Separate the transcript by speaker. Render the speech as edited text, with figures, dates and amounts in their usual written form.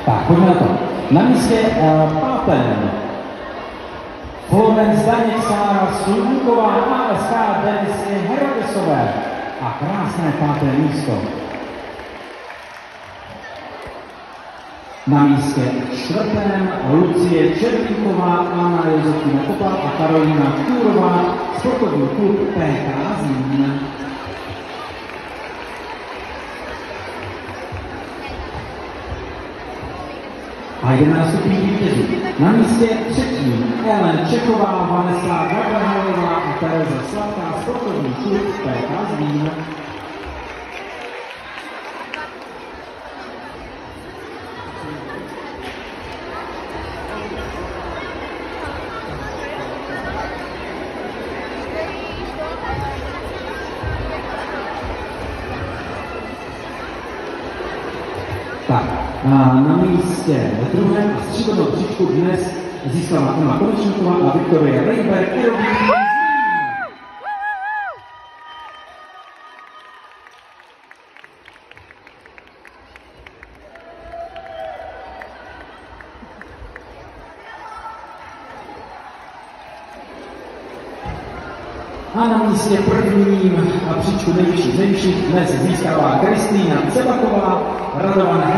Speaker 1: Tak, pojďme na to. Na místě pátém Florenc Zdeněk Sára Slunková ASK Denisy Herodesové a krásné páté místo. Na místě čtvrtém Lucie Červínková, Anna Josefina Kopal a Karolina Kůrová, sportovní klub PK Zlín. A jdeme na stupní vítězů. Na místě třetím Ellen Čechová, Vanessa Gabrahalová a Tereza Sladká, sportovní klub PK Zlín. Tak, na místě druhém a stříbrnou příčku dnes získala Emma Konečníková a Viktoria Rejber. A na místě prvním a příčku nejvyšších dnes získává Kristýna Cebaková, Radovan